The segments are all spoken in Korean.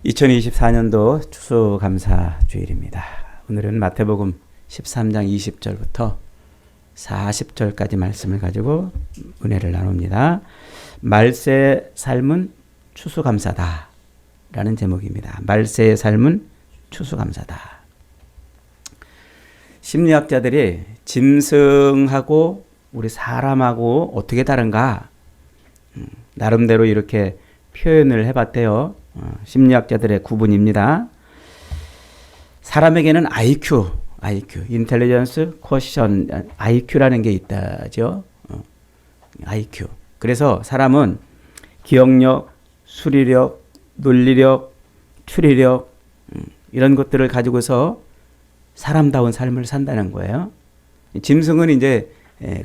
2024년도 추수감사주일입니다. 오늘은 마태복음 13장 20절부터 40절까지 말씀을 가지고 은혜를 나눕니다. 말세의 삶은 추수감사다 라는 제목입니다. 말세의 삶은 추수감사다. 심리학자들이 짐승하고 우리 사람하고 어떻게 다른가 나름대로 이렇게 표현을 해봤대요. 심리학자들의 구분입니다. 사람에게는 IQ, 인텔리전스 쿼션, IQ라는 게 있다죠. IQ. 그래서 사람은 기억력, 수리력, 논리력, 추리력 이런 것들을 가지고서 사람다운 삶을 산다는 거예요. 짐승은 이제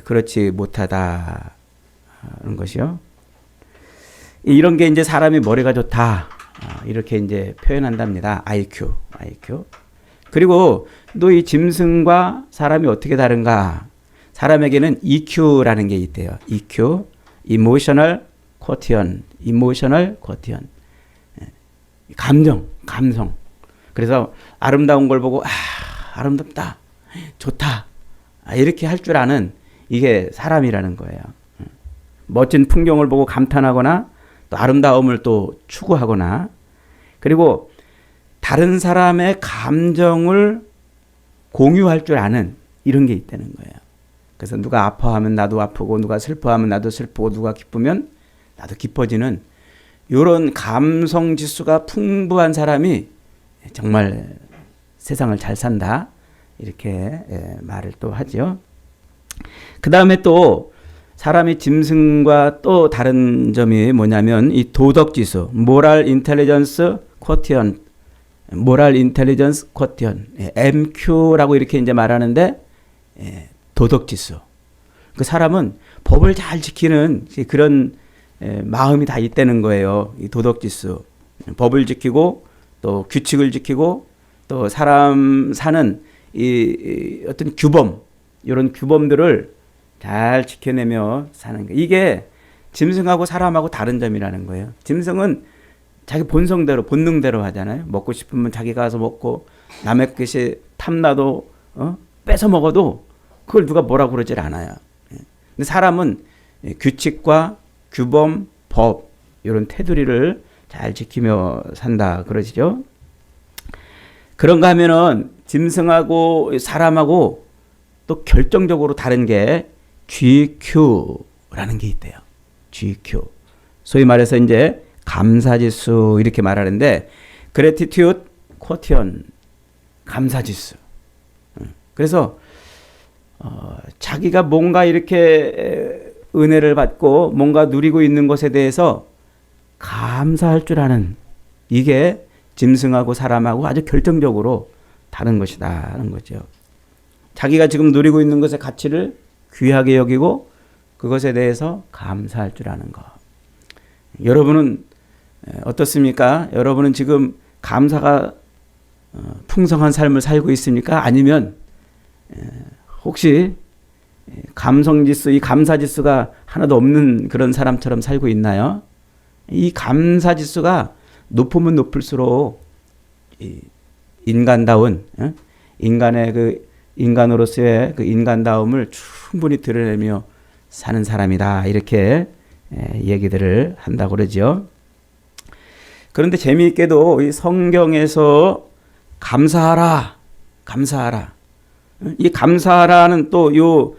그렇지 못하다는 것이요. 이런 게 이제 사람이 머리가 좋다. 이렇게 이제 표현한답니다. IQ. 그리고 또 이 짐승과 사람이 어떻게 다른가? 사람에게는 EQ라는 게 있대요. EQ, Emotional Quotient. 감성. 그래서 아름다운 걸 보고 아름답다, 좋다 이렇게 할 줄 아는 이게 사람이라는 거예요. 멋진 풍경을 보고 감탄하거나 또 아름다움을 또 추구하거나 그리고 다른 사람의 감정을 공유할 줄 아는 이런 게 있다는 거예요. 그래서 누가 아파하면 나도 아프고 누가 슬퍼하면 나도 슬프고 누가 기쁘면 나도 기뻐지는 이런 감성 지수가 풍부한 사람이 정말 세상을 잘 산다 이렇게 말을 또 하죠. 그 다음에 또 사람이 짐승과 또 다른 점이 뭐냐면 이 도덕지수, 모랄 인텔리전스 쿼티언트, MQ라고 이렇게 이제 말하는데 도덕지수. 그 사람은 법을 잘 지키는 그런 마음이 다 있다는 거예요. 이 도덕지수. 법을 지키고 또 규칙을 지키고 또 사람 사는 이 어떤 규범, 이런 규범들을 잘 지켜내며 사는 거. 이게 짐승하고 사람하고 다른 점이라는 거예요. 짐승은 자기 본성대로, 본능대로 하잖아요. 먹고 싶으면 자기가 가서 먹고 남의 것이 탐나도 뺏어 먹어도 그걸 누가 뭐라고 그러질 않아요. 근데 사람은 규칙과 규범, 법 이런 테두리를 잘 지키며 산다 그러시죠. 그런가 하면은 짐승하고 사람하고 또 결정적으로 다른 게 GQ라는 게 있대요. GQ. 소위 말해서 이제 감사지수 이렇게 말하는데 Gratitude Quotient, 감사지수. 그래서 자기가 뭔가 이렇게 은혜를 받고 뭔가 누리고 있는 것에 대해서 감사할 줄 아는 이게 짐승하고 사람하고 아주 결정적으로 다른 것이다 하는 거죠. 자기가 지금 누리고 있는 것의 가치를 귀하게 여기고 그것에 대해서 감사할 줄 아는 것. 여러분은 어떻습니까? 여러분은 지금 감사가 풍성한 삶을 살고 있습니까? 아니면 혹시 감성지수, 이 감사지수가 하나도 없는 그런 사람처럼 살고 있나요? 이 감사지수가 높으면 높을수록 인간다운 인간의 그 인간으로서의 그 인간다움을 충분히 드러내며 사는 사람이다 이렇게 얘기들을 한다고 그러죠. 그런데 재미있게도 이 성경에서 감사하라 이 감사하라는 또 요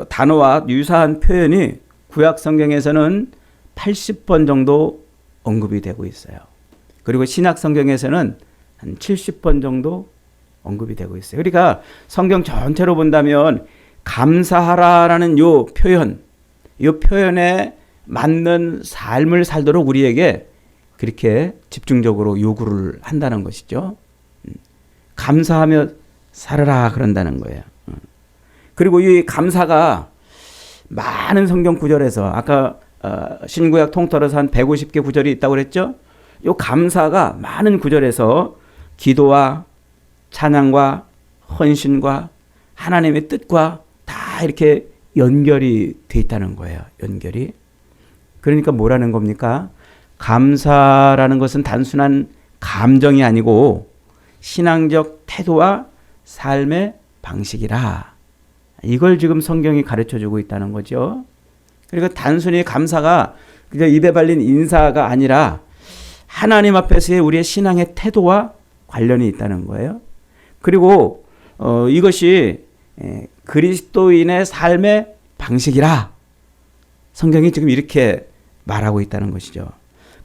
단어와 유사한 표현이 구약 성경에서는 80번 정도 언급이 되고 있어요. 그리고 신약 성경에서는 한 70번 정도 언급이 되고 있어요. 그러니까 성경 전체로 본다면 감사하라라는 요 표현에 맞는 삶을 살도록 우리에게 그렇게 집중적으로 요구를 한다는 것이죠. 감사하며 살아라 그런다는 거예요. 그리고 이 감사가 많은 성경 구절에서 아까 신구약 통틀어서 한 150개 구절이 있다고 그랬죠. 이 감사가 많은 구절에서 기도와 찬양과 헌신과 하나님의 뜻과 다 이렇게 연결이 돼 있다는 거예요. 연결이. 그러니까 뭐라는 겁니까? 감사라는 것은 단순한 감정이 아니고 신앙적 태도와 삶의 방식이라. 이걸 지금 성경이 가르쳐주고 있다는 거죠. 그리고 단순히 감사가 그냥 입에 발린 인사가 아니라 하나님 앞에서의 우리의 신앙의 태도와 관련이 있다는 거예요. 그리고 이것이 그리스도인의 삶의 방식이라 성경이 지금 이렇게 말하고 있다는 것이죠.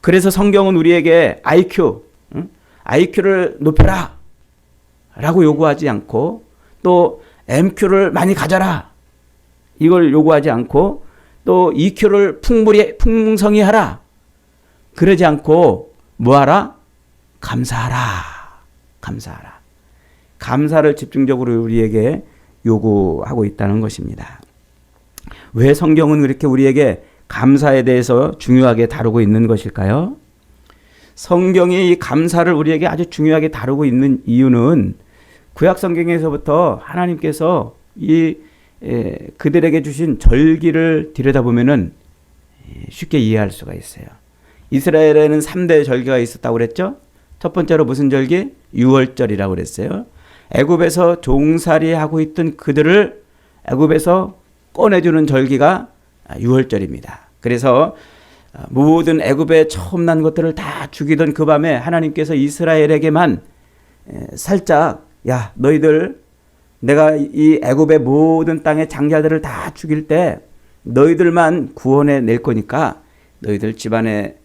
그래서 성경은 우리에게 IQ를 높여라 라고 요구하지 않고 또 MQ를 많이 가져라 이걸 요구하지 않고 또 EQ를 풍성히 하라 그러지 않고 뭐하라? 감사하라. 감사를 집중적으로 우리에게 요구하고 있다는 것입니다. 왜 성경은 그렇게 우리에게 감사에 대해서 중요하게 다루고 있는 것일까요? 성경이 이 감사를 우리에게 아주 중요하게 다루고 있는 이유는 구약 성경에서부터 하나님께서 그들에게 주신 절기를 들여다보면은 쉽게 이해할 수가 있어요. 이스라엘에는 3대 절기가 있었다고 그랬죠? 첫 번째로 무슨 절기? 유월절이라고 그랬어요. 애굽에서 종살이하고 있던 그들을 애굽에서 꺼내주는 절기가 유월절입니다. 그래서 모든 애굽에 처음 난 것들을 다 죽이던 그 밤에 하나님께서 이스라엘에게만 살짝 야 너희들 내가 이 애굽의 모든 땅의 장자들을 다 죽일 때 너희들만 구원해 낼 거니까 너희들 집안에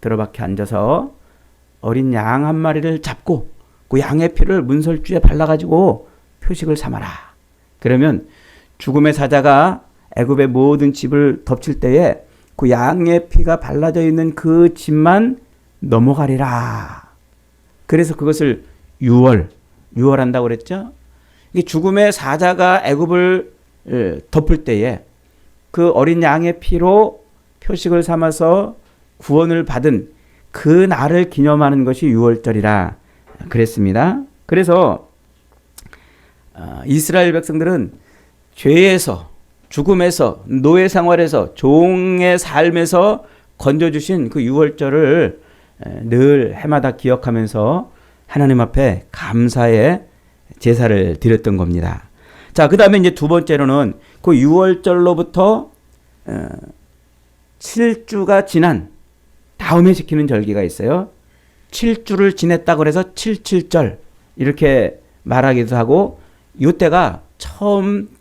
들어박혀 앉아서 어린 양 한 마리를 잡고 그 양의 피를 문설주에 발라가지고 표식을 삼아라. 그러면 죽음의 사자가 애굽의 모든 집을 덮칠 때에 그 양의 피가 발라져 있는 그 집만 넘어가리라. 그래서 그것을 유월한다고 그랬죠. 이 죽음의 사자가 애굽을 덮을 때에 그 어린 양의 피로 표식을 삼아서 구원을 받은 그 날을 기념하는 것이 유월절이라 그랬습니다. 그래서 이스라엘 백성들은 죄에서 죽음에서 노예 생활에서 종의 삶에서 건져주신 그 유월절을 늘 해마다 기억하면서 하나님 앞에 감사의 제사를 드렸던 겁니다. 자, 그 다음에 이제 두 번째로는 그 유월절로부터 7주가 지난 다음에 지키는 절기가 있어요. 7주를 지냈다고 해서 77절 이렇게 말하기도 하고 이때가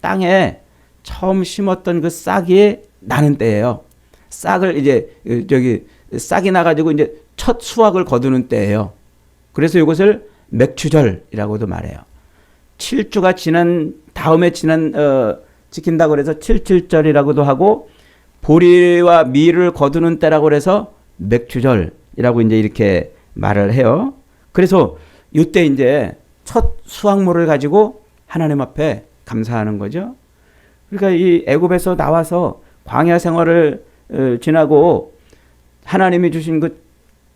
땅에 처음 심었던 그 싹이 나는 때예요. 싹을 이제 싹이 나가지고 이제 첫 수확을 거두는 때예요. 그래서 이것을 맥추절이라고도 말해요. 7주가 지난 다음에 지킨다고 해서 77절이라고도 하고 보리와 밀을 거두는 때라고 해서 맥추절이라고 이제 이렇게 말을 해요. 그래서 이때 이제 첫 수확물을 가지고 하나님 앞에 감사하는 거죠. 그러니까 이 애굽에서 나와서 광야 생활을 지나고 하나님이 주신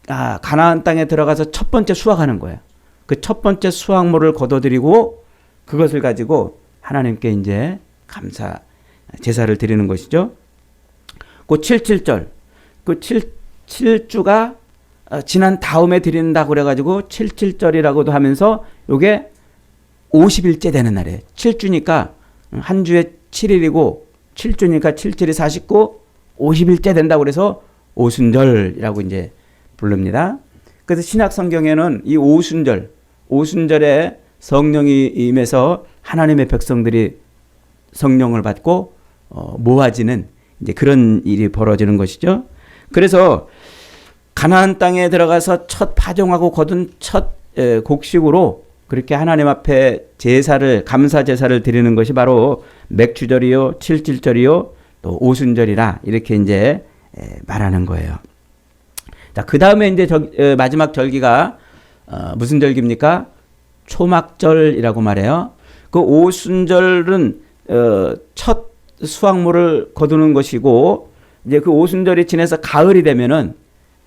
가나안 땅에 들어가서 첫 번째 수확하는 거예요. 그 첫 번째 수확물을 거둬들이고 그것을 가지고 하나님께 이제 감사 제사를 드리는 것이죠. 그 77절, 그 7주가 지난 다음에 드린다고 그래가지고 77절이라고도 하면서 이게 50일째 되는 날이에요. 7주니까 한 주에 7일이고 7주니까 7, 7이 49, 50일째 된다고 그래서 오순절이라고 이제 부릅니다. 그래서 신약 성경에는 이 오순절에 성령이 임해서 하나님의 백성들이 성령을 받고 모아지는 이제 그런 일이 벌어지는 것이죠. 그래서 가나안 땅에 들어가서 첫 파종하고 거둔 첫 곡식으로 그렇게 하나님 앞에 감사 제사를 드리는 것이 바로 맥추절이요, 77절이요, 또 오순절이라 이렇게 이제 말하는 거예요. 자, 그 다음에 이제 마지막 절기가 무슨 절기입니까? 초막절이라고 말해요. 그 오순절은 첫 수확물을 거두는 것이고 이제 그 오순절이 지나서 가을이 되면은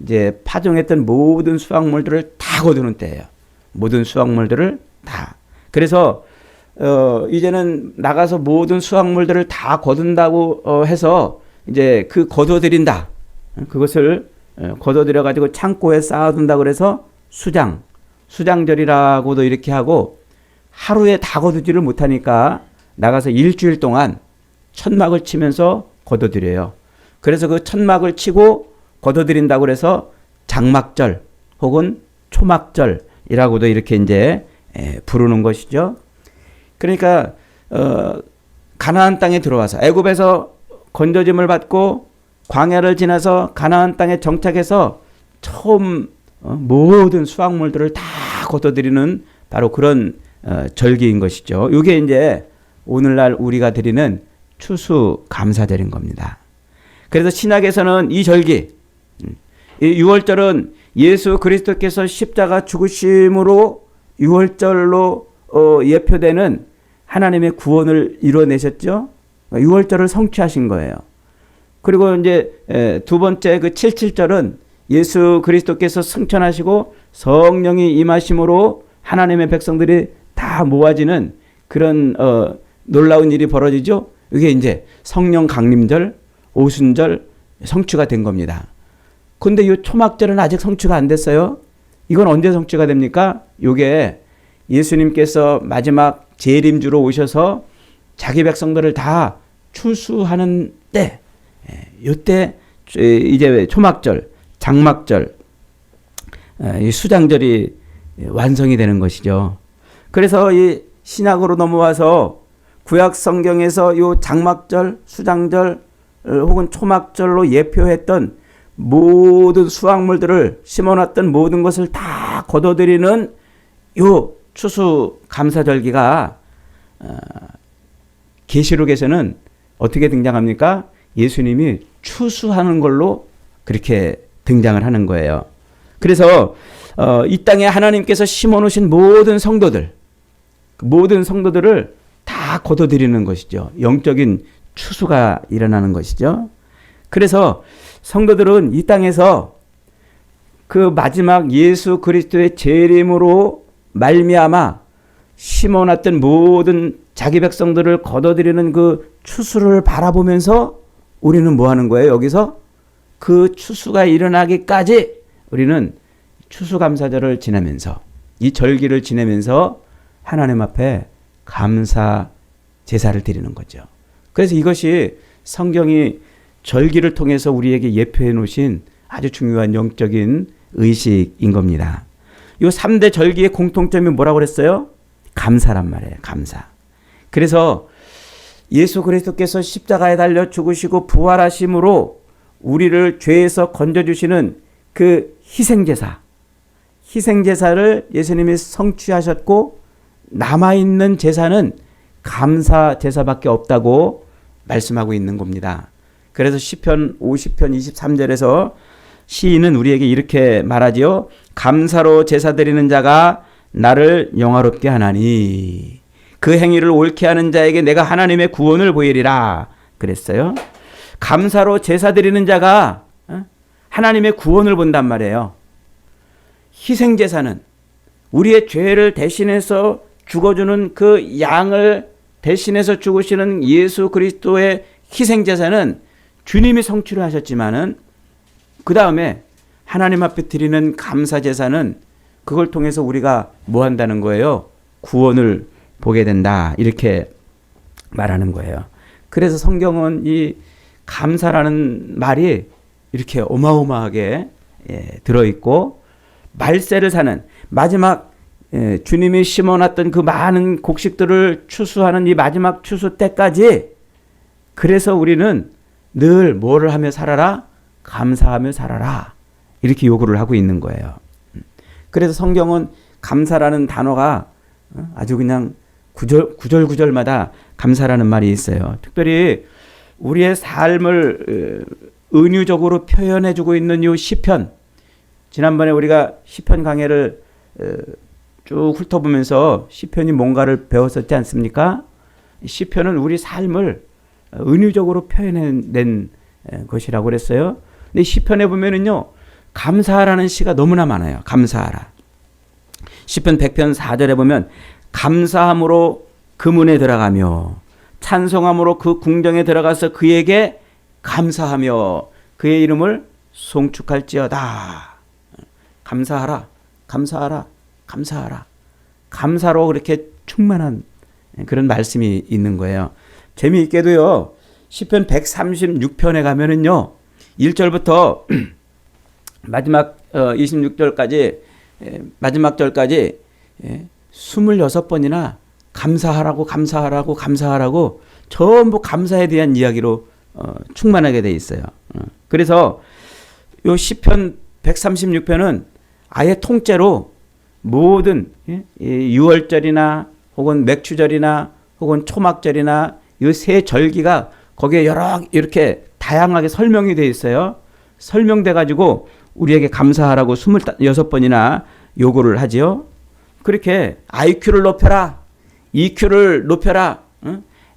이제 파종했던 모든 수확물들을 다 거두는 때예요. 모든 수확물들을 다. 그래서 이제는 나가서 모든 수확물들을 다 거둔다고 해서 이제 거둬들인다. 그것을 거둬들여 가지고 창고에 쌓아둔다 그래서 수장절이라고도 이렇게 하고, 하루에 다 거두지를 못하니까 나가서 일주일 동안 천막을 치면서 거둬들여요. 그래서 그 천막을 치고 거둬들인다고 해서 장막절 혹은 초막절이라고도 이렇게 이제 부르는 것이죠. 그러니까 가나안 땅에 들어와서 애굽에서 건져짐을 받고 광야를 지나서 가나안 땅에 정착해서 처음 모든 수확물들을 다 거둬들이는 바로 그런 절기인 것이죠. 이게 이제 오늘날 우리가 드리는 추수감사절인 겁니다. 그래서 신약에서는 이 절기, 이 유월절은 예수 그리스도께서 십자가 죽으심으로 유월절로 예표되는 하나님의 구원을 이뤄내셨죠. 유월절을 성취하신 거예요. 그리고 이제 두 번째 그 77절은 예수 그리스도께서 승천하시고 성령이 임하심으로 하나님의 백성들이 다 모아지는 그런 놀라운 일이 벌어지죠. 이게 이제 성령 강림절, 오순절 성취가 된 겁니다. 근데 이 초막절은 아직 성취가 안 됐어요. 이건 언제 성취가 됩니까? 이게 예수님께서 마지막 재림주로 오셔서 자기 백성들을 다 추수하는 때, 이때 이제 초막절, 장막절, 이 수장절이 완성이 되는 것이죠. 그래서 이 신약으로 넘어와서 구약 성경에서 이 장막절, 수장절 혹은 초막절로 예표했던 모든 수확물들을 심어놨던 모든 것을 다 거둬들이는 요 추수감사절기가 계시록에서는 어떻게 등장합니까? 예수님이 추수하는 걸로 그렇게 등장을 하는 거예요. 그래서 이 땅에 하나님께서 심어놓으신 모든 성도들을 다 거둬들이는 것이죠. 영적인 추수가 일어나는 것이죠. 그래서 성도들은 이 땅에서 그 마지막 예수 그리스도의 재림으로 말미암아 심어놨던 모든 자기 백성들을 거둬들이는 그 추수를 바라보면서 우리는 뭐 하는 거예요? 여기서 그 추수가 일어나기까지 우리는 추수감사절을 지내면서 이 절기를 지내면서 하나님 앞에 감사 제사를 드리는 거죠. 그래서 이것이 성경이 절기를 통해서 우리에게 예표해 놓으신 아주 중요한 영적인 의식인 겁니다. 이 3대 절기의 공통점이 뭐라고 그랬어요? 감사란 말이에요. 감사. 그래서 예수 그리스도께서 십자가에 달려 죽으시고 부활하심으로 우리를 죄에서 건져주시는 그 희생제사를 예수님이 성취하셨고 남아있는 제사는 감사 제사밖에 없다고 말씀하고 있는 겁니다. 그래서 시편 50편 23절에서 시인은 우리에게 이렇게 말하지요. 감사로 제사 드리는 자가 나를 영화롭게 하나니 그 행위를 옳게 하는 자에게 내가 하나님의 구원을 보이리라 그랬어요. 감사로 제사 드리는 자가 하나님의 구원을 본단 말이에요. 희생제사는 우리의 죄를 대신해서 죽어주는 그 양을 대신해서 죽으시는 예수 그리스도의 희생제사는 주님이 성취를 하셨지만은 그 다음에 하나님 앞에 드리는 감사제사는 그걸 통해서 우리가 뭐 한다는 거예요? 구원을 보게 된다. 이렇게 말하는 거예요. 그래서 성경은 이 감사라는 말이 이렇게 어마어마하게 들어있고 말세를 사는 마지막 주님이 심어놨던 그 많은 곡식들을 추수하는 이 마지막 추수 때까지 그래서 우리는 늘 뭐를 하며 살아라? 감사하며 살아라. 이렇게 요구를 하고 있는 거예요. 그래서 성경은 감사라는 단어가 아주 그냥 구절마다 감사라는 말이 있어요. 특별히 우리의 삶을 은유적으로 표현해주고 있는 이 시편. 지난번에 우리가 시편 강해를 쭉 훑어보면서 시편이 뭔가를 배웠었지 않습니까? 시편은 우리 삶을 은유적으로 표현해낸 것이라고 그랬어요. 근데 시편에 보면은요, 감사하라는 시가 너무나 많아요. 감사하라. 시편 100편 4절에 보면 감사함으로 그 문에 들어가며 찬송함으로 그 궁정에 들어가서 그에게 감사하며 그의 이름을 송축할지어다. 감사하라. 감사하라, 감사하라. 감사로 그렇게 충만한 그런 말씀이 있는 거예요. 재미있게도요, 시편 136편에 가면은요, 1절부터 마지막 26절까지, 마지막 절까지 26번이나 감사하라고, 감사하라고, 감사하라고 전부 감사에 대한 이야기로 충만하게 돼 있어요. 그래서 요 시편 136편은 아예 통째로 모든 유월절이나 혹은 맥추절이나 혹은 초막절이나 이 세 절기가 거기에 여러 이렇게 다양하게 설명이 돼 있어요. 설명돼 가지고 우리에게 감사하라고 26번이나 요구를 하지요. 그렇게 IQ를 높여라, EQ를 높여라,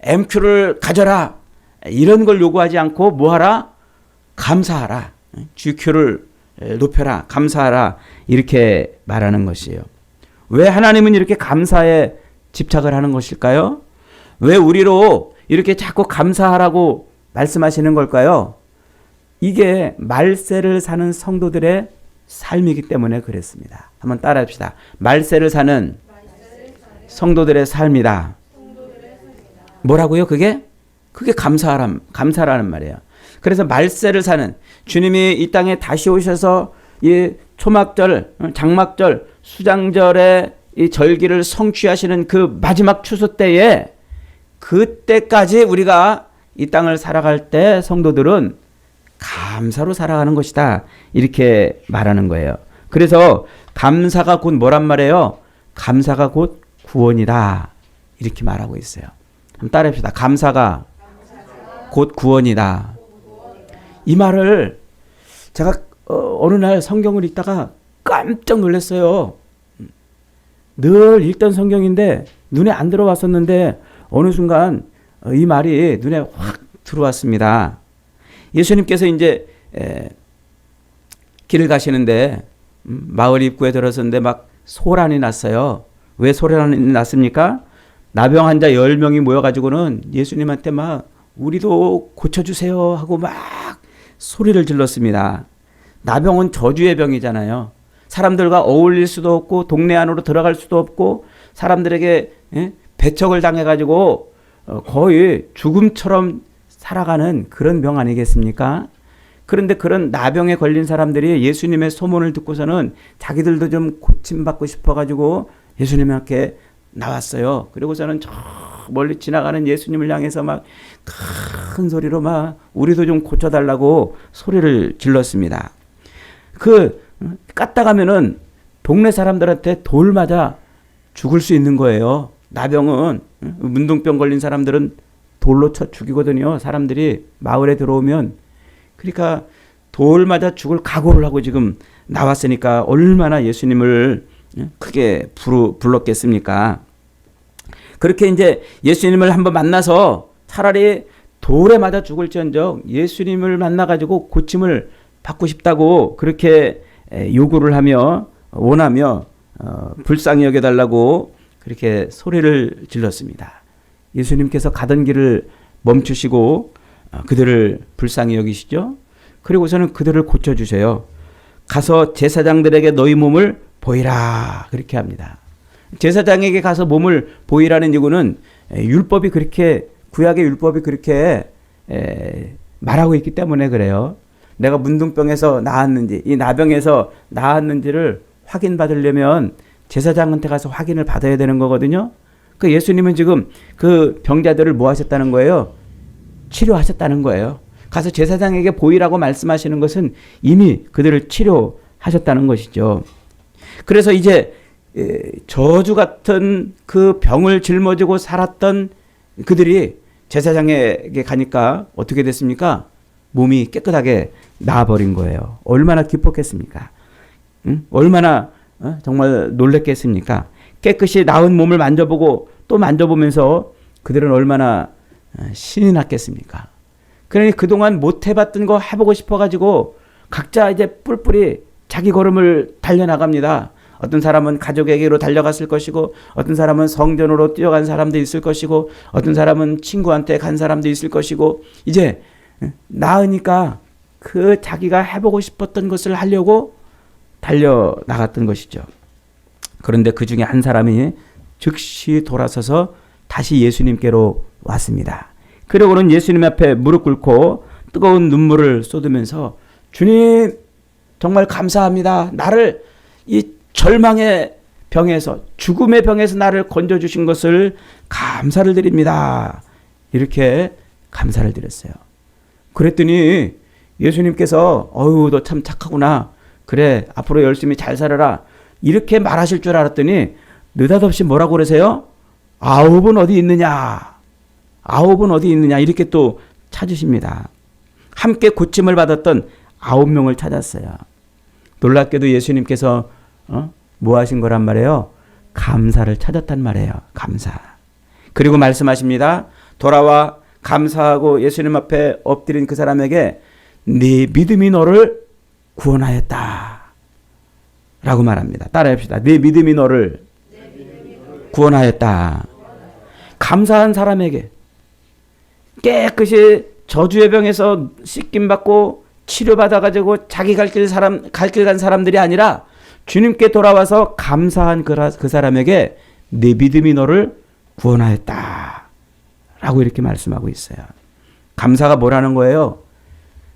MQ를 가져라, 이런 걸 요구하지 않고 뭐하라? 감사하라, GQ를 높여라, 감사하라, 이렇게 말하는 것이에요. 왜 하나님은 이렇게 감사에 집착을 하는 것일까요? 왜 우리로 이렇게 자꾸 감사하라고 말씀하시는 걸까요? 이게 말세를 사는 성도들의 삶이기 때문에 그랬습니다. 한번 따라합시다. 말세를 사는 성도들의 삶이다. 뭐라고요? 그게 감사라는 말이에요. 그래서 말세를 사는, 주님이 이 땅에 다시 오셔서 이 초막절, 장막절, 수장절의 이 절기를 성취하시는 그 마지막 추수 때에, 그때까지 우리가 이 땅을 살아갈 때 성도들은 감사로 살아가는 것이다, 이렇게 말하는 거예요. 그래서 감사가 곧 뭐란 말이에요? 감사가 곧 구원이다, 이렇게 말하고 있어요. 한번 따라합시다. 감사가 곧 구원이다. 이 말을 제가 어느 날 성경을 읽다가 깜짝 놀랐어요. 늘 읽던 성경인데 눈에 안 들어왔었는데 어느 순간 이 말이 눈에 확 들어왔습니다. 예수님께서 이제 길을 가시는데 마을 입구에 들어섰는데 막 소란이 났어요. 왜 소란이 났습니까? 나병 환자 10명이 모여가지고는 예수님한테 막 우리도 고쳐주세요 하고 막 소리를 질렀습니다. 나병은 저주의 병이잖아요. 사람들과 어울릴 수도 없고 동네 안으로 들어갈 수도 없고 사람들에게 배척을 당해가지고 거의 죽음처럼 살아가는 그런 병 아니겠습니까? 그런데 그런 나병에 걸린 사람들이 예수님의 소문을 듣고서는 자기들도 좀 고침받고 싶어가지고 예수님께 나왔어요. 그리고서는 저 멀리 지나가는 예수님을 향해서 막 큰 소리로 막 우리도 좀 고쳐달라고 소리를 질렀습니다. 깠다가면은 동네 사람들한테 돌 맞아 죽을 수 있는 거예요. 나병은, 문둥병 걸린 사람들은 돌로 쳐 죽이거든요. 사람들이 마을에 들어오면. 그러니까 돌 맞아 죽을 각오를 하고 지금 나왔으니까 얼마나 예수님을 크게 불렀겠습니까? 그렇게 이제 예수님을 한번 만나서 차라리 돌에 맞아 죽을지언정 예수님을 만나가지고 고침을 받고 싶다고 그렇게 요구를 하며 원하며 불쌍히 여겨달라고 그렇게 소리를 질렀습니다. 예수님께서 가던 길을 멈추시고 그들을 불쌍히 여기시죠. 그리고서는 그들을 고쳐주세요. 가서 제사장들에게 너희 몸을 보이라, 그렇게 합니다. 제사장에게 가서 몸을 보이라는 이유는 율법이 그렇게, 구약의 율법이 그렇게 말하고 있기 때문에 그래요. 내가 문둥병에서 나았는지, 이 나병에서 나았는지를 확인받으려면 제사장한테 가서 확인을 받아야 되는 거거든요. 그 예수님은 지금 그 병자들을 뭐 하셨다는 거예요? 치료하셨다는 거예요. 가서 제사장에게 보이라고 말씀하시는 것은 이미 그들을 치료하셨다는 것이죠. 그래서 이제 저주 같은 그 병을 짊어지고 살았던 그들이 제사장에게 가니까 어떻게 됐습니까? 몸이 깨끗하게 나아버린 거예요. 얼마나 기뻤겠습니까? 얼마나 정말 놀랬겠습니까? 깨끗이 나은 몸을 만져보고 또 만져보면서 그들은 얼마나 신이 났겠습니까? 그러니 그동안 못 해봤던 거 해보고 싶어가지고 각자 이제 뿔뿔이 자기 걸음을 달려나갑니다. 어떤 사람은 가족에게로 달려갔을 것이고, 어떤 사람은 성전으로 뛰어간 사람도 있을 것이고, 어떤 사람은 친구한테 간 사람도 있을 것이고, 이제 나으니까 그 자기가 해보고 싶었던 것을 하려고 달려나갔던 것이죠. 그런데 그 중에 한 사람이 즉시 돌아서서 다시 예수님께로 왔습니다. 그리고는 예수님 앞에 무릎 꿇고 뜨거운 눈물을 쏟으면서 주님 정말 감사합니다. 나를 이 절망의 병에서, 죽음의 병에서 나를 건져주신 것을 감사를 드립니다. 이렇게 감사를 드렸어요. 그랬더니 예수님께서 어휴 너 참 착하구나. 그래 앞으로 열심히 잘 살아라. 이렇게 말하실 줄 알았더니 느닷없이 뭐라고 그러세요? 아홉은 어디 있느냐? 아홉은 어디 있느냐? 이렇게 또 찾으십니다. 함께 고침을 받았던 9명을 찾았어요. 놀랍게도 예수님께서 뭐 하신 거란 말이에요? 감사를 찾았단 말이에요. 감사. 그리고 말씀하십니다. 돌아와 감사하고 예수님 앞에 엎드린 그 사람에게 네 믿음이 너를 구원하였다 라고 말합니다. 따라합시다. 네 믿음이 너를 구원하였다. 감사한 사람에게 깨끗이 저주의 병에서 씻김받고 치료받아가지고 자기 갈 길 간 사람들이 아니라 주님께 돌아와서 감사한 그 사람에게 내 믿음이 너를 구원하였다 라고 이렇게 말씀하고 있어요. 감사가 뭐라는 거예요?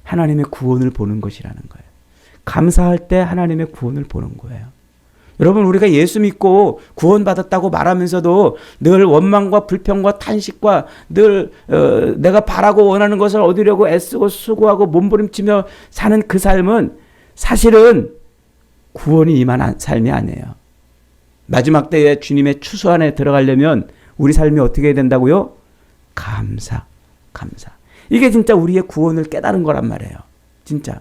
하나님의 구원을 보는 것이라는 거예요. 감사할 때 하나님의 구원을 보는 거예요. 여러분 우리가 예수 믿고 구원받았다고 말하면서도 늘 원망과 불평과 탄식과 늘 내가 바라고 원하는 것을 얻으려고 애쓰고 수고하고 몸부림치며 사는 그 삶은 사실은 구원이 임한 삶이 아니에요. 마지막 때에 주님의 추수 안에 들어가려면 우리 삶이 어떻게 해야 된다고요? 감사. 이게 진짜 우리의 구원을 깨달은 거란 말이에요. 진짜.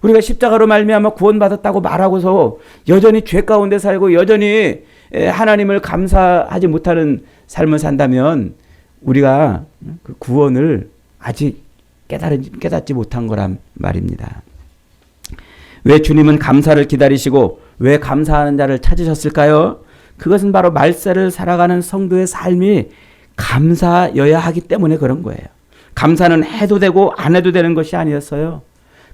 우리가 십자가로 말미암아 구원받았다고 말하고서 여전히 죄 가운데 살고 여전히 하나님을 감사하지 못하는 삶을 산다면 우리가 그 구원을 아직 깨닫지 못한 거란 말입니다. 왜 주님은 감사를 기다리시고 왜 감사하는 자를 찾으셨을까요? 그것은 바로 말세를 살아가는 성도의 삶이 감사여야 하기 때문에 그런 거예요. 감사는 해도 되고 안 해도 되는 것이 아니었어요.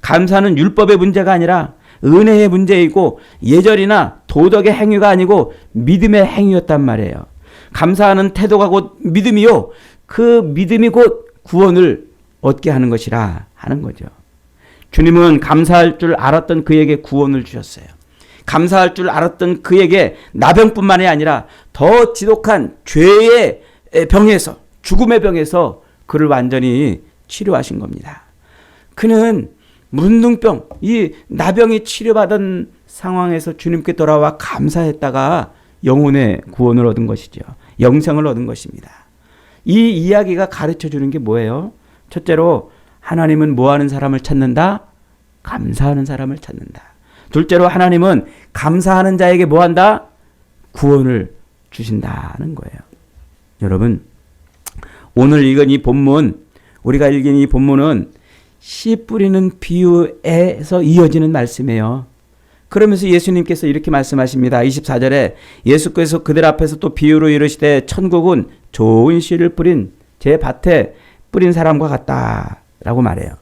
감사는 율법의 문제가 아니라 은혜의 문제이고 예절이나 도덕의 행위가 아니고 믿음의 행위였단 말이에요. 감사하는 태도가 곧 믿음이요. 그 믿음이 곧 구원을 얻게 하는 것이라 하는 거죠. 주님은 감사할 줄 알았던 그에게 구원을 주셨어요. 감사할 줄 알았던 그에게 나병뿐만이 아니라 더 지독한 죄의 병에서, 죽음의 병에서 그를 완전히 치료하신 겁니다. 그는 문둥병, 이 나병이 치료받은 상황에서 주님께 돌아와 감사했다가 영혼의 구원을 얻은 것이죠. 영생을 얻은 것입니다. 이 이야기가 가르쳐 주는 게 뭐예요? 첫째로 하나님은 뭐 하는 사람을 찾는다? 감사하는 사람을 찾는다. 둘째로 하나님은 감사하는 자에게 뭐 한다? 구원을 주신다는 거예요. 여러분, 오늘 읽은 이 본문, 우리가 읽은 이 본문은 씨 뿌리는 비유에서 이어지는 말씀이에요. 그러면서 예수님께서 이렇게 말씀하십니다. 24절에 예수께서 그들 앞에서 또 비유로 이르시되 천국은 좋은 씨를 뿌린 제 밭에 뿌린 사람과 같다라고 말해요.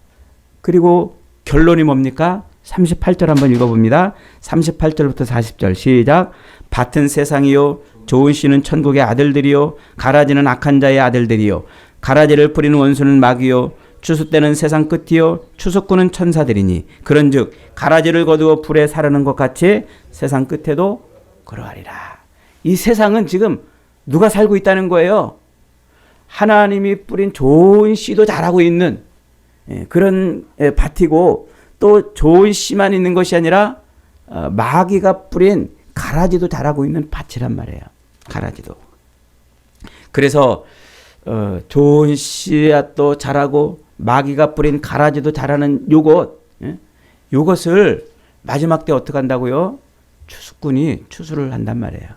그리고 결론이 뭡니까? 38절 한번 읽어봅니다. 38절부터 40절 시작. 밭은 세상이요 좋은 씨는 천국의 아들들이요 가라지는 악한 자의 아들들이요 가라지를 뿌리는 원수는 마귀요 추수 때는 세상 끝이요 추수꾼은 천사들이니 그런즉 가라지를 거두어 불에 사르는 것 같이 세상 끝에도 그러하리라. 이 세상은 지금 누가 살고 있다는 거예요? 하나님이 뿌린 좋은 씨도 자라고 있는 그런 밭이고 또 좋은 씨만 있는 것이 아니라 마귀가 뿌린 가라지도 자라고 있는 밭이란 말이에요. 가라지도. 그래서 좋은 씨앗도 자라고 마귀가 뿌린 가라지도 자라는 요것을 마지막 때 어떻게 한다고요? 추수꾼이 추수를 한단 말이에요.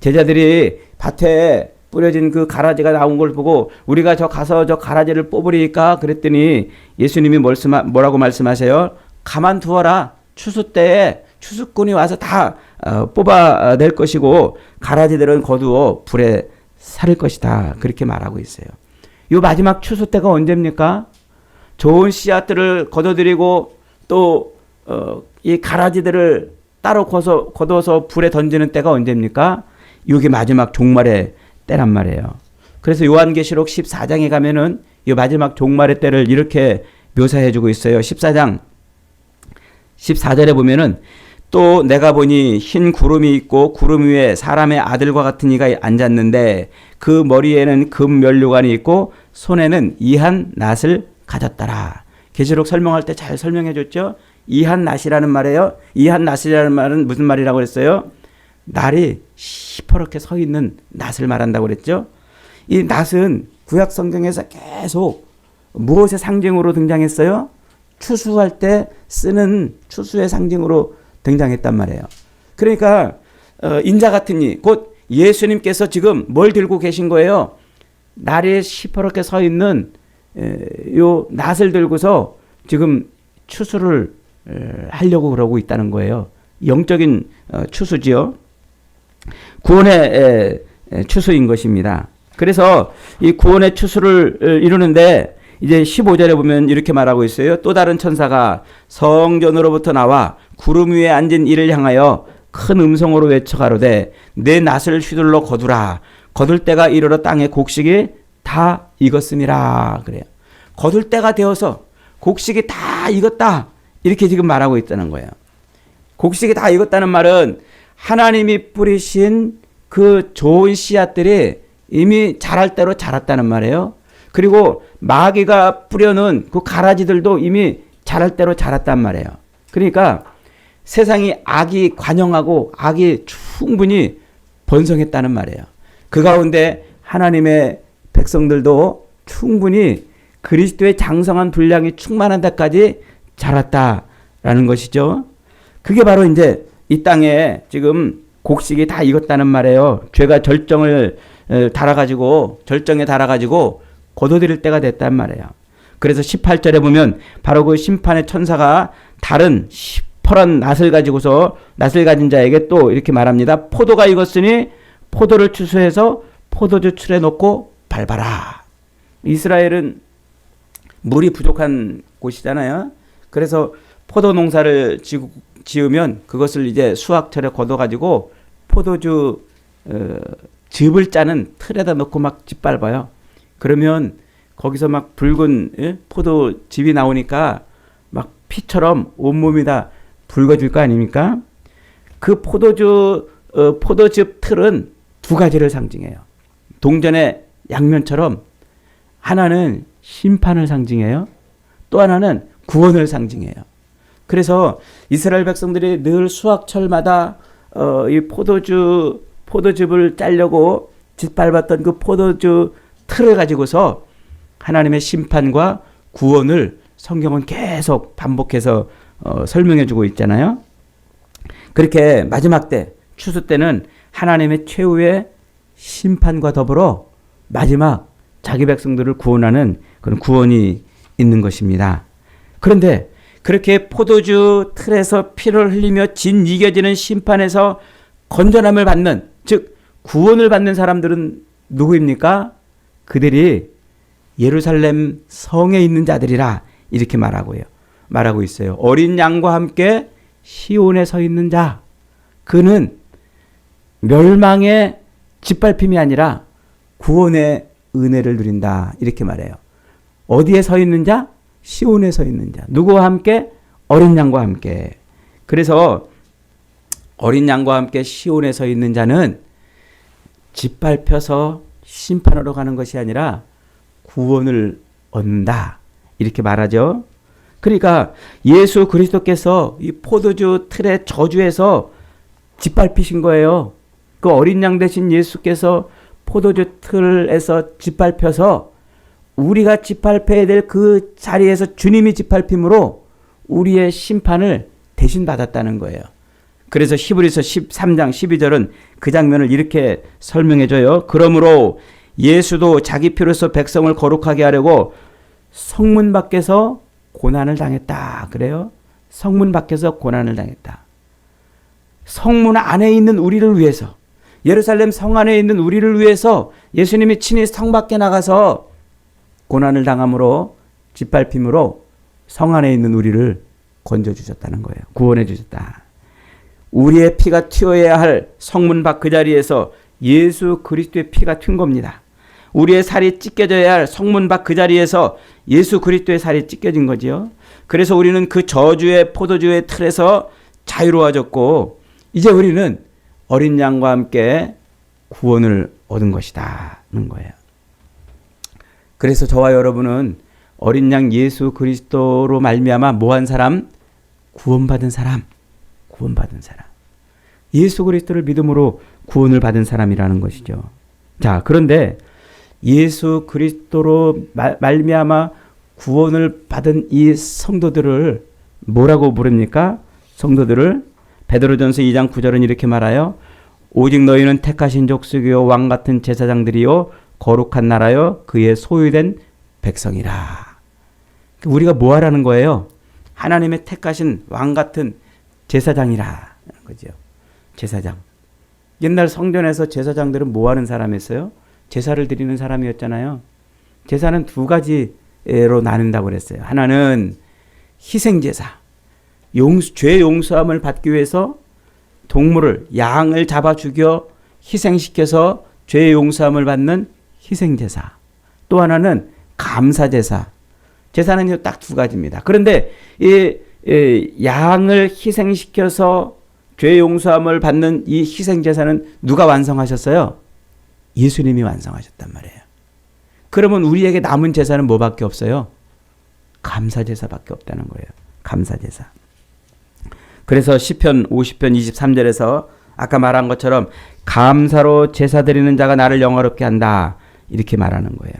제자들이 밭에 뿌려진 그 가라지가 나온 걸 보고 우리가 가서 저 가라지를 뽑으리까 그랬더니 예수님이 뭐라고 말씀하세요? 가만 두어라. 추수 때에 추수꾼이 와서 다 뽑아낼 것이고 가라지들은 거두어 불에 사를 것이다. 그렇게 말하고 있어요. 이 마지막 추수 때가 언제입니까? 좋은 씨앗들을 거둬들이고 또 이 가라지들을 따로 걷어서 불에 던지는 때가 언제입니까? 이게 마지막 종말의 때란 말이에요. 그래서 요한계시록 14장에 가면은 이 마지막 종말의 때를 이렇게 묘사해주고 있어요. 14장 14절에 보면은 또 내가 보니 흰 구름이 있고 구름 위에 사람의 아들과 같은 이가 앉았는데 그 머리에는 금 면류관이 있고 손에는 이한 낫을 가졌더라. 계시록 설명할 때 잘 설명해 줬죠. 이한 낫이라는 말이에요. 이한 낫이라는 말은 무슨 말이라고 그랬어요? 날이 시퍼렇게 서 있는 낫을 말한다고 그랬죠. 이 낫은 구약 성경에서 계속 무엇의 상징으로 등장했어요? 추수할 때 쓰는 추수의 상징으로 등장했단 말이에요. 그러니까 인자 같은 이, 곧 예수님께서 지금 뭘 들고 계신 거예요? 날이 시퍼렇게 서 있는 요 낫을 들고서 지금 추수를 하려고 그러고 있다는 거예요. 영적인 추수지요. 구원의 추수인 것입니다. 그래서 이 구원의 추수를 이루는데 이제 15절에 보면 이렇게 말하고 있어요. 또 다른 천사가 성전으로부터 나와 구름 위에 앉은 이를 향하여 큰 음성으로 외쳐 가로되 내 낫을 휘둘러 거두라. 거둘 때가 이르러 땅의 곡식이 다 익었음이라 그래요. 거둘 때가 되어서 곡식이 다 익었다. 이렇게 지금 말하고 있다는 거예요. 곡식이 다 익었다는 말은 하나님이 뿌리신 그 좋은 씨앗들이 이미 자랄 대로 자랐다는 말이에요. 그리고 마귀가 뿌려놓은 그 가라지들도 이미 자랄 대로 자랐단 말이에요. 그러니까 세상이 악이 관영하고 악이 충분히 번성했다는 말이에요. 그 가운데 하나님의 백성들도 충분히 그리스도의 장성한 분량이 충만한 데까지 자랐다라는 것이죠. 그게 바로 이제 이 땅에 지금 곡식이 다 익었다는 말이에요. 죄가 절정에 달아가지고 거둬들일 때가 됐단 말이에요. 그래서 18절에 보면 바로 그 심판의 천사가 다른 시퍼런 낫을 가진 자에게 또 이렇게 말합니다. 포도가 익었으니 포도를 추수해서 포도주 틀에 놓고 밟아라. 이스라엘은 물이 부족한 곳이잖아요. 그래서 포도 농사를 지으면 그것을 이제 수확철에 걷어가지고 포도주 즙을 짜는 틀에다 넣고 막 짓밟아요. 그러면 거기서 막 붉은 포도즙이 나오니까 막 피처럼 온몸이 다 붉어질 거 아닙니까? 그 포도즙 틀은 두 가지를 상징해요. 동전의 양면처럼 하나는 심판을 상징해요. 또 하나는 구원을 상징해요. 그래서 이스라엘 백성들이 늘 수확철마다 이 포도즙을 짜려고 짓밟았던 그 포도즙 틀을 가지고서 하나님의 심판과 구원을 성경은 계속 반복해서 설명해 주고 있잖아요. 그렇게 마지막 때, 추수 때는 하나님의 최후의 심판과 더불어 마지막 자기 백성들을 구원하는 그런 구원이 있는 것입니다. 그런데 그렇게 포도주 틀에서 피를 흘리며 이겨지는 심판에서 건전함을 받는, 즉 구원을 받는 사람들은 누구입니까? 그들이 예루살렘 성에 있는 자들이라 이렇게 말하고 있어요. 어린 양과 함께 시온에 서 있는 자, 그는 멸망의 짓밟힘이 아니라 구원의 은혜를 누린다 이렇게 말해요. 어디에 서 있는 자? 시온에 서 있는 자. 누구와 함께? 어린 양과 함께. 그래서 어린 양과 함께 시온에 서 있는 자는 짓밟혀서 심판으로 가는 것이 아니라 구원을 얻는다 이렇게 말하죠. 그러니까 예수 그리스도께서 이 포도주 틀의 저주에서 짓밟히신 거예요. 그 어린 양 대신 예수께서 포도주 틀에서 짓밟혀서 우리가 짓밟혀야 될 그 자리에서 주님이 짓밟힘으로 우리의 심판을 대신 받았다는 거예요. 그래서 히브리서 13장 12절은 그 장면을 이렇게 설명해줘요. 그러므로 예수도 자기 피로서 백성을 거룩하게 하려고 성문 밖에서 고난을 당했다. 그래요? 성문 밖에서 고난을 당했다. 성문 안에 있는 우리를 위해서, 예루살렘 성 안에 있는 우리를 위해서 예수님이 친히 성 밖에 나가서 고난을 당함으로, 짓밟힘으로 성 안에 있는 우리를 건져주셨다는 거예요. 구원해 주셨다. 우리의 피가 튀어야 할 성문 밖 그 자리에서 예수 그리스도의 피가 튄 겁니다. 우리의 살이 찢겨져야 할 성문 밖 그 자리에서 예수 그리스도의 살이 찢겨진 거지요. 그래서 우리는 그 저주의 포도주의 틀에서 자유로워졌고 이제 우리는 어린 양과 함께 구원을 얻은 것이다는 거예요. 그래서 저와 여러분은 어린 양 예수 그리스도로 말미암아 뭐한 사람? 구원받은 사람. 구원받은 사람. 예수 그리스도를 믿음으로 구원을 받은 사람이라는 것이죠. 자, 그런데 예수 그리스도로 말미암아 구원을 받은 이 성도들을 뭐라고 부릅니까? 성도들을 베드로전서 2장 9절은 이렇게 말하여 오직 너희는 택하신 족속이요 왕 같은 제사장들이요 거룩한 나라요 그의 소유된 백성이라. 우리가 뭐 하라는 거예요? 하나님의 택하신 왕 같은 제사장이라 그죠? 제사장. 옛날 성전에서 제사장들은 뭐 하는 사람이었어요? 제사를 드리는 사람이었잖아요. 제사는 두 가지로 나눈다고 그랬어요. 하나는 희생제사. 죄 용서함을 받기 위해서 동물을, 양을 잡아 죽여 희생시켜서 죄 용서함을 받는 희생제사. 또 하나는 감사제사. 제사는 딱 두 가지입니다. 그런데 이 양을 희생시켜서 죄 용서함을 받는 이 희생제사는 누가 완성하셨어요? 예수님이 완성하셨단 말이에요. 그러면 우리에게 남은 제사는 뭐밖에 없어요? 감사제사밖에 없다는 거예요. 감사제사. 그래서 시편 50편 23절에서 아까 말한 것처럼 감사로 제사 드리는 자가 나를 영화롭게 한다. 이렇게 말하는 거예요.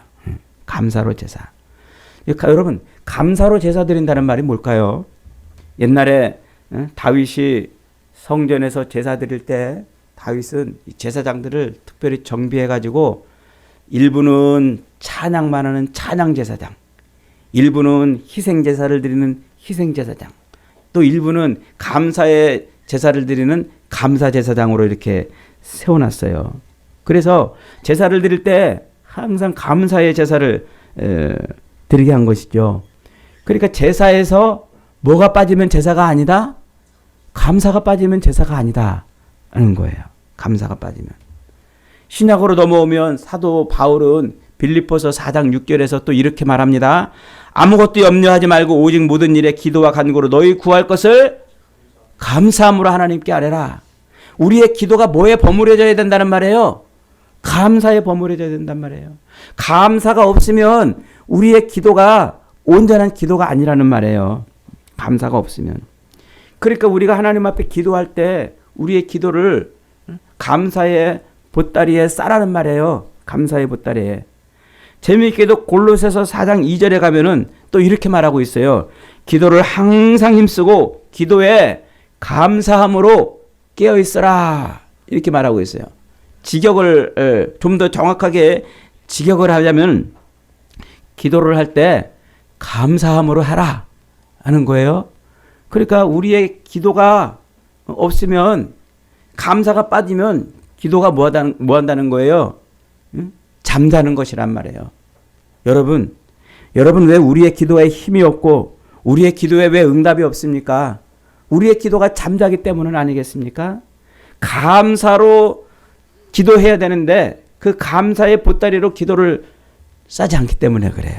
감사로 제사. 여러분, 감사로 제사 드린다는 말이 뭘까요? 옛날에 다윗이 성전에서 제사 드릴 때 다윗은 제사장들을 특별히 정비해가지고 일부는 찬양만 하는 찬양 제사장, 일부는 희생 제사를 드리는 희생 제사장, 또 일부는 감사의 제사를 드리는 감사 제사장으로 이렇게 세워놨어요. 그래서 제사를 드릴 때 항상 감사의 제사를 드리게 한 것이죠. 그러니까 제사에서 뭐가 빠지면 제사가 아니다? 감사가 빠지면 제사가 아니다 하는 거예요. 감사가 빠지면. 신약으로 넘어오면 사도 바울은 빌립보서 4장 6절에서 또 이렇게 말합니다. 아무것도 염려하지 말고 오직 모든 일에 기도와 간구로 너희 구할 것을 감사함으로 하나님께 아뢰라. 우리의 기도가 뭐에 버무려져야 된다는 말이에요? 감사에 버무려져야 된단 말이에요. 감사가 없으면 우리의 기도가 온전한 기도가 아니라는 말이에요. 감사가 없으면. 그러니까 우리가 하나님 앞에 기도할 때 우리의 기도를 감사의 보따리에 싸라는 말이에요. 감사의 보따리에. 재미있게도 골로새서 4장 2절에 가면은 또 이렇게 말하고 있어요. 기도를 항상 힘쓰고 기도에 감사함으로 깨어 있어라. 이렇게 말하고 있어요. 직역을 좀 더 정확하게 직역을 하자면 기도를 할 때 감사함으로 하라 하는 거예요. 그러니까 우리의 기도가 없으면 감사가 빠지면 기도가 뭐 한다는 거예요? 잠자는 것이란 말이에요. 여러분 왜 우리의 기도에 힘이 없고 우리의 기도에 왜 응답이 없습니까? 우리의 기도가 잠자기 때문은 아니겠습니까? 감사로 기도해야 되는데 그 감사의 보따리로 기도를 싸지 않기 때문에 그래요.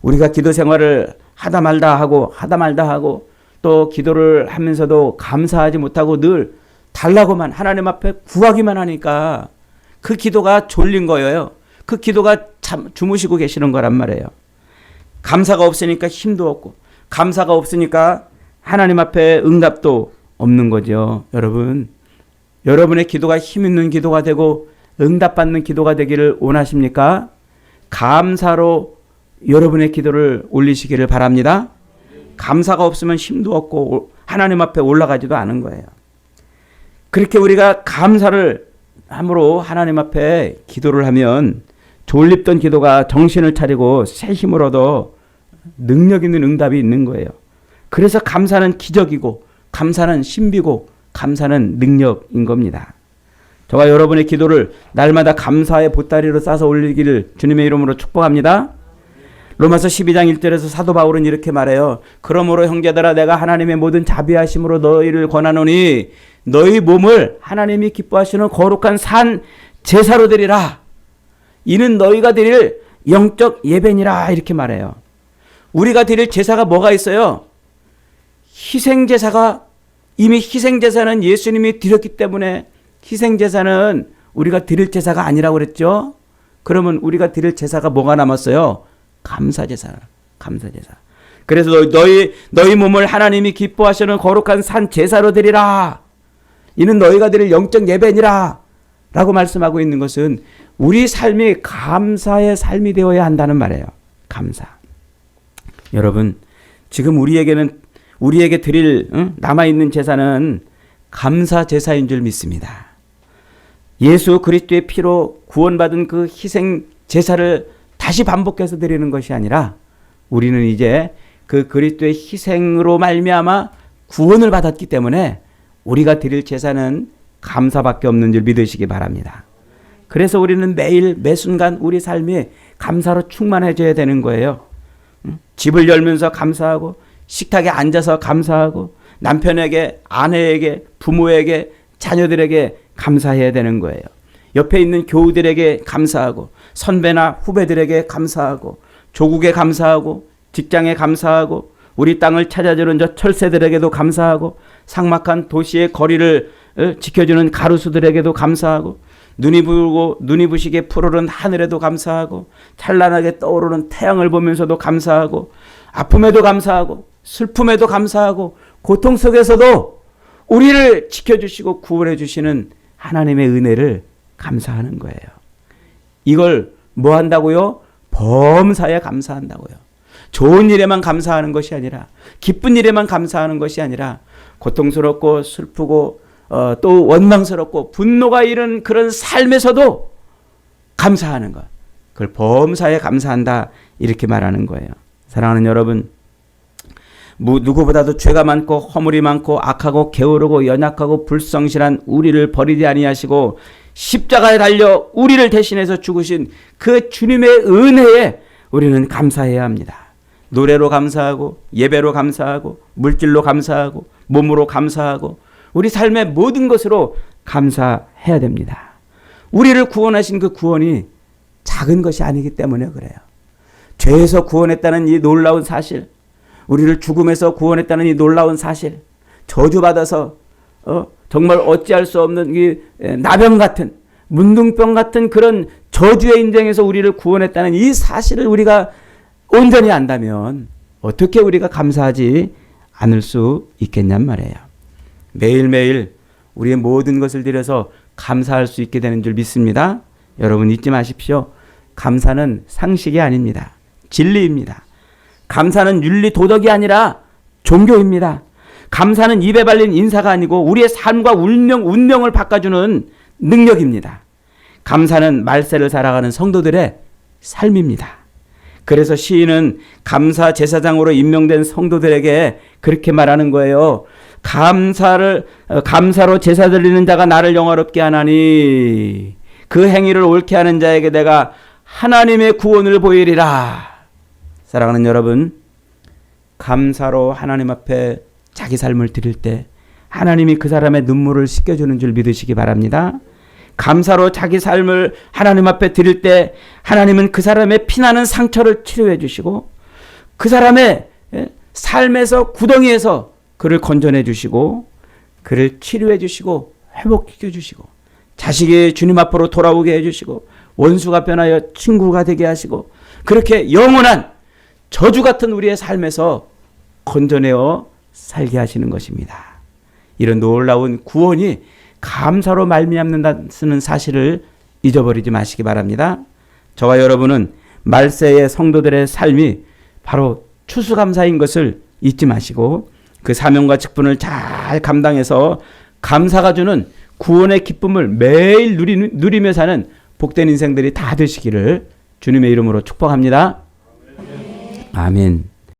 우리가 기도 생활을 하다 말다 하고 또 기도를 하면서도 감사하지 못하고 늘 달라고만 하나님 앞에 구하기만 하니까 그 기도가 졸린 거예요. 그 기도가 주무시고 계시는 거란 말이에요. 감사가 없으니까 힘도 없고 감사가 없으니까 하나님 앞에 응답도 없는 거죠. 여러분의 기도가 힘 있는 기도가 되고 응답받는 기도가 되기를 원하십니까? 감사로 여러분의 기도를 올리시기를 바랍니다. 감사가 없으면 힘도 없고 하나님 앞에 올라가지도 않은 거예요. 그렇게 우리가 감사를 함으로 하나님 앞에 기도를 하면 졸립던 기도가 정신을 차리고 새 힘을 얻어 능력 있는 응답이 있는 거예요. 그래서 감사는 기적이고 감사는 신비고 감사는 능력인 겁니다. 저와 여러분의 기도를 날마다 감사의 보따리로 싸서 올리기를 주님의 이름으로 축복합니다. 로마서 12장 1절에서 사도 바울은 이렇게 말해요. 그러므로 형제들아 내가 하나님의 모든 자비하심으로 너희를 권하노니 너희 몸을 하나님이 기뻐하시는 거룩한 산 제사로 드리라. 이는 너희가 드릴 영적 예배니라. 이렇게 말해요. 우리가 드릴 제사가 뭐가 있어요? 희생제사가, 이미 희생제사는 예수님이 드렸기 때문에 희생제사는 우리가 드릴 제사가 아니라고 그랬죠. 그러면 우리가 드릴 제사가 뭐가 남았어요? 감사제사. 감사제사. 그래서 너희 몸을 하나님이 기뻐하시는 거룩한 산 제사로 드리라. 이는 너희가 드릴 영적 예배니라. 라고 말씀하고 있는 것은 우리 삶이 감사의 삶이 되어야 한다는 말이에요. 감사. 여러분, 지금 우리에게 드릴 남아있는 제사는 감사 제사인 줄 믿습니다. 예수 그리스도의 피로 구원받은 그 희생 제사를 다시 반복해서 드리는 것이 아니라 우리는 이제 그 그리스도의 희생으로 말미암아 구원을 받았기 때문에 우리가 드릴 제사는 감사밖에 없는 줄 믿으시기 바랍니다. 그래서 우리는 매일 매 순간 우리 삶이 감사로 충만해져야 되는 거예요. 집을 열면서 감사하고, 식탁에 앉아서 감사하고, 남편에게, 아내에게, 부모에게, 자녀들에게 감사해야 되는 거예요. 옆에 있는 교우들에게 감사하고, 선배나 후배들에게 감사하고, 조국에 감사하고, 직장에 감사하고, 우리 땅을 찾아주는 저 철새들에게도 감사하고, 삭막한 도시의 거리를 지켜주는 가로수들에게도 감사하고, 눈이 부시게 푸르른 하늘에도 감사하고, 찬란하게 떠오르는 태양을 보면서도 감사하고, 아픔에도 감사하고, 슬픔에도 감사하고, 고통 속에서도 우리를 지켜주시고 구원해 주시는 하나님의 은혜를 감사하는 거예요. 이걸 뭐 한다고요? 범사에 감사한다고요. 좋은 일에만 감사하는 것이 아니라, 기쁜 일에만 감사하는 것이 아니라, 고통스럽고 슬프고 또 원망스럽고 분노가 이른 그런 삶에서도 감사하는 것. 그걸 범사에 감사한다. 이렇게 말하는 거예요. 사랑하는 여러분, 누구보다도 죄가 많고 허물이 많고 악하고 게으르고 연약하고 불성실한 우리를 버리지 아니하시고 십자가에 달려 우리를 대신해서 죽으신 그 주님의 은혜에 우리는 감사해야 합니다. 노래로 감사하고, 예배로 감사하고, 물질로 감사하고, 몸으로 감사하고, 우리 삶의 모든 것으로 감사해야 됩니다. 우리를 구원하신 그 구원이 작은 것이 아니기 때문에 그래요. 죄에서 구원했다는 이 놀라운 사실, 우리를 죽음에서 구원했다는 이 놀라운 사실, 저주받아서 정말 어찌할 수 없는 이 나병 같은, 문둥병 같은 그런 저주의 인생에서 우리를 구원했다는 이 사실을 우리가 온전히 안다면 어떻게 우리가 감사하지 않을 수 있겠냔 말이에요. 매일매일 우리의 모든 것을 들여서 감사할 수 있게 되는 줄 믿습니다. 여러분 잊지 마십시오. 감사는 상식이 아닙니다. 진리입니다. 감사는 윤리 도덕이 아니라 종교입니다. 감사는 입에 발린 인사가 아니고 우리의 삶과 운명을 바꿔주는 능력입니다. 감사는 말세를 살아가는 성도들의 삶입니다. 그래서 시인은 감사 제사장으로 임명된 성도들에게 그렇게 말하는 거예요. 감사로 제사 드리는 자가 나를 영화롭게 하나니 그 행위를 옳게 하는 자에게 내가 하나님의 구원을 보이리라. 사랑하는 여러분, 감사로 하나님 앞에 자기 삶을 드릴 때 하나님이 그 사람의 눈물을 씻겨주는 줄 믿으시기 바랍니다. 감사로 자기 삶을 하나님 앞에 드릴 때 하나님은 그 사람의 피나는 상처를 치료해 주시고 그 사람의 삶에서 구덩이에서 그를 건져내 주시고 그를 치료해 주시고 회복시켜 주시고 자식이 주님 앞으로 돌아오게 해 주시고 원수가 변하여 친구가 되게 하시고 그렇게 영원한 저주 같은 우리의 삶에서 건져내어 살게 하시는 것입니다. 이런 놀라운 구원이 감사로 말미암는다는 사실을 잊어버리지 마시기 바랍니다. 저와 여러분은 말세의 성도들의 삶이 바로 추수감사인 것을 잊지 마시고 그 사명과 직분을 잘 감당해서 감사가 주는 구원의 기쁨을 매일 누리며 사는 복된 인생들이 다 되시기를 주님의 이름으로 축복합니다. 아멘.